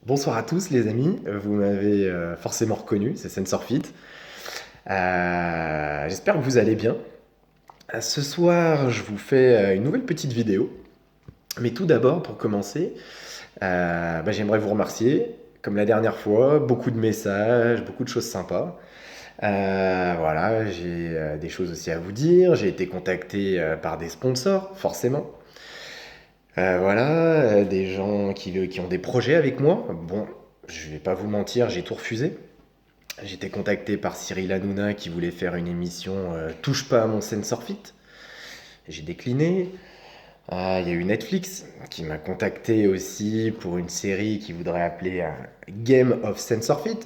Bonsoir à tous les amis, vous m'avez forcément reconnu, c'est SensorFit. J'espère que vous allez bien. Ce soir, je vous fais une nouvelle petite vidéo. Mais tout d'abord, pour commencer, j'aimerais vous remercier. Comme la dernière fois, beaucoup de messages, beaucoup de choses sympas. Voilà, j'ai des choses aussi à vous dire. J'ai été contacté par des sponsors, forcément. Voilà, des gens qui ont des projets avec moi. Bon, je vais pas vous mentir, j'ai tout refusé. J'ai été contacté par Cyril Hanouna qui voulait faire une émission Touche pas à mon SensorFit. J'ai décliné. Il y a eu Netflix qui m'a contacté aussi pour une série qui voudrait appeler Game of SensorFit.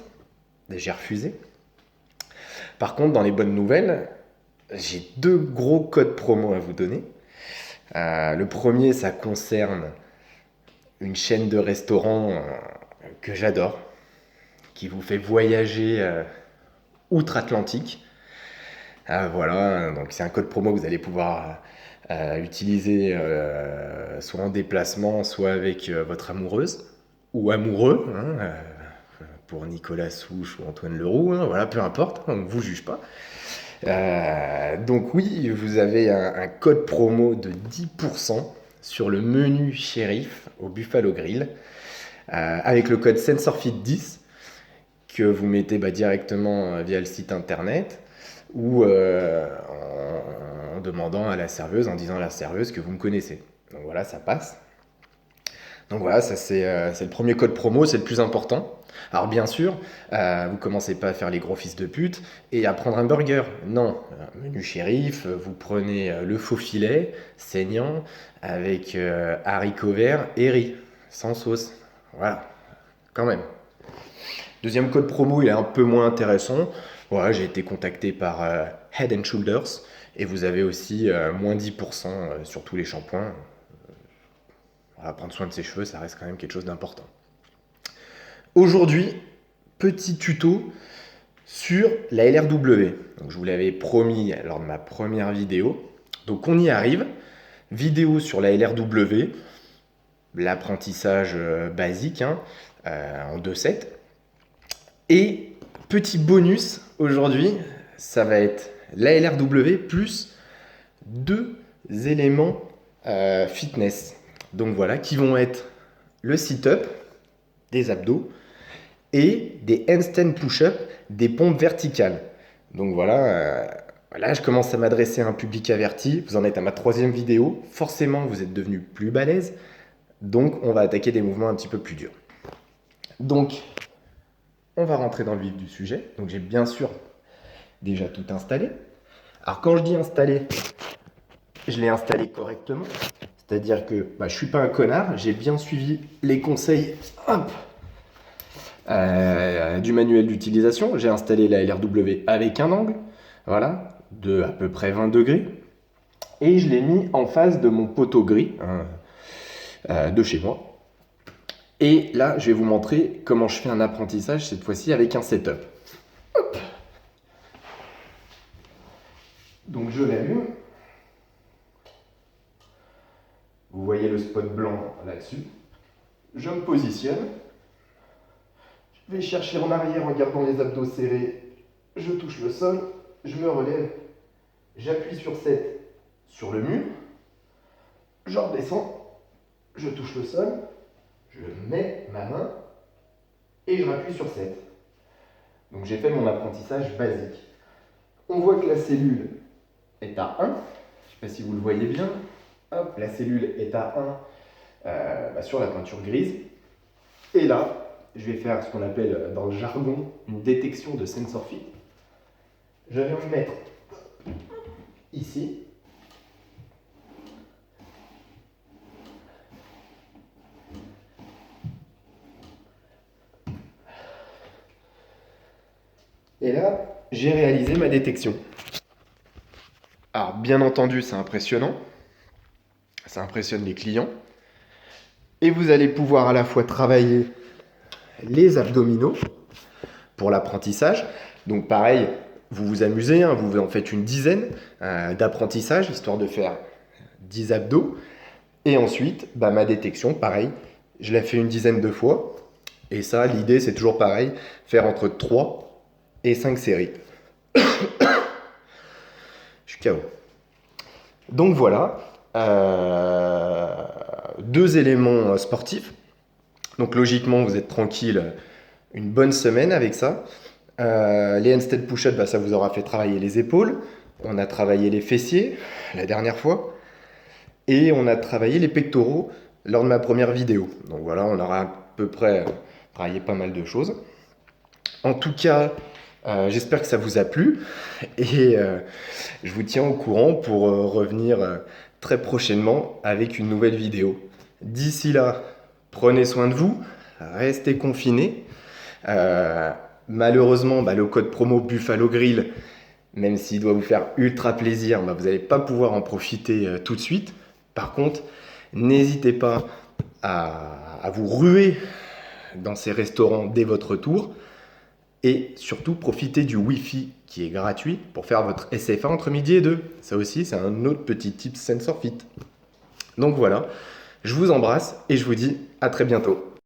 J'ai refusé. Par contre, dans les bonnes nouvelles, j'ai deux gros codes promo à vous donner. Le premier, ça concerne une chaîne de restaurants que j'adore, qui vous fait voyager outre-Atlantique. Voilà, donc c'est un code promo que vous allez pouvoir utiliser soit en déplacement, soit avec votre amoureuse ou amoureux, hein, pour Nicolas Souche ou Antoine Leroux, hein, voilà, peu importe, on ne vous juge pas. Donc oui, vous avez un code promo de 10% sur le menu shérif au Buffalo Grill, avec le code SensorFit10 que vous mettez directement via le site internet ou en demandant à la serveuse, en disant à la serveuse que vous me connaissez. Donc voilà, ça passe. Donc voilà, ça c'est le premier code promo, c'est le plus important. Alors bien sûr, vous commencez pas à faire les gros fils de pute et à prendre un burger. Non, menu shérif, vous prenez le faux filet saignant avec haricots verts et riz, sans sauce. Voilà, quand même. Deuxième code promo, il est un peu moins intéressant. Voilà, j'ai été contacté par Head and Shoulders et vous avez aussi moins 10% sur tous les shampoings. Voilà, prendre soin de ses cheveux, ça reste quand même quelque chose d'important. Aujourd'hui, petit tuto sur la LRW. Donc, je vous l'avais promis lors de ma première vidéo. Donc on y arrive. Vidéo sur la LRW, l'apprentissage basique hein, en 2-7. Et petit bonus aujourd'hui, ça va être la LRW plus deux éléments fitness. Donc voilà, qui vont être le sit-up, des abdos, et des handstand push-up, des pompes verticales. Donc voilà, là je commence à m'adresser à un public averti. Vous en êtes à ma troisième vidéo. Forcément, vous êtes devenu plus balèze. Donc on va attaquer des mouvements un petit peu plus durs. Donc on va rentrer dans le vif du sujet. Donc j'ai bien sûr déjà tout installé. Alors quand je dis installé, je l'ai installé correctement. C'est-à-dire que je ne suis pas un connard, j'ai bien suivi les conseils du manuel d'utilisation. J'ai installé la LRW avec un angle, voilà, de à peu près 20 degrés. Et je l'ai mis en face de mon poteau gris de chez moi. Et là, je vais vous montrer comment je fais un apprentissage, cette fois-ci avec un setup. Hop. Donc je l'allume. Vous voyez le spot blanc là-dessus. Je me positionne. Je vais chercher en arrière en gardant les abdos serrés. Je touche le sol. Je me relève. J'appuie sur 7 sur le mur. Je redescends. Je touche le sol. Je mets ma main. Et je rappuie sur 7. Donc j'ai fait mon apprentissage basique. On voit que la cellule est à 1. Je ne sais pas si vous le voyez bien. Hop, la cellule est à 1 sur la peinture grise. Et là, je vais faire ce qu'on appelle dans le jargon une détection de SensorFit. Je vais me mettre ici. Et là, j'ai réalisé ma détection. Alors, bien entendu, c'est impressionnant. Ça impressionne les clients. Et vous allez pouvoir à la fois travailler les abdominaux pour l'apprentissage. Donc pareil, vous vous amusez, hein, vous en faites une dizaine d'apprentissage, histoire de faire 10 abdos. Et ensuite, ma détection, pareil, je la fais une dizaine de fois. Et ça, l'idée, c'est toujours pareil, faire entre 3 et 5 séries. Je suis KO. Donc voilà, 2 éléments sportifs. Donc logiquement, vous êtes tranquille une bonne semaine avec ça. Les handstand push-up, bah, ça vous aura fait travailler les épaules. On a travaillé les fessiers la dernière fois. Et on a travaillé les pectoraux lors de ma première vidéo. Donc voilà, on aura à peu près travaillé pas mal de choses. En tout cas, j'espère que ça vous a plu. Et je vous tiens au courant pour revenir très prochainement avec une nouvelle vidéo. D'ici là, prenez soin de vous, restez confinés. Malheureusement, le code promo Buffalo Grill, même s'il doit vous faire ultra plaisir, vous n'allez pas pouvoir en profiter tout de suite. Par contre, n'hésitez pas à vous ruer dans ces restaurants dès votre retour. Et surtout, profitez du Wi-Fi qui est gratuit pour faire votre SFA entre midi et 2. Ça aussi, c'est un autre petit tip SensorFit. Donc voilà, je vous embrasse et je vous dis à très bientôt.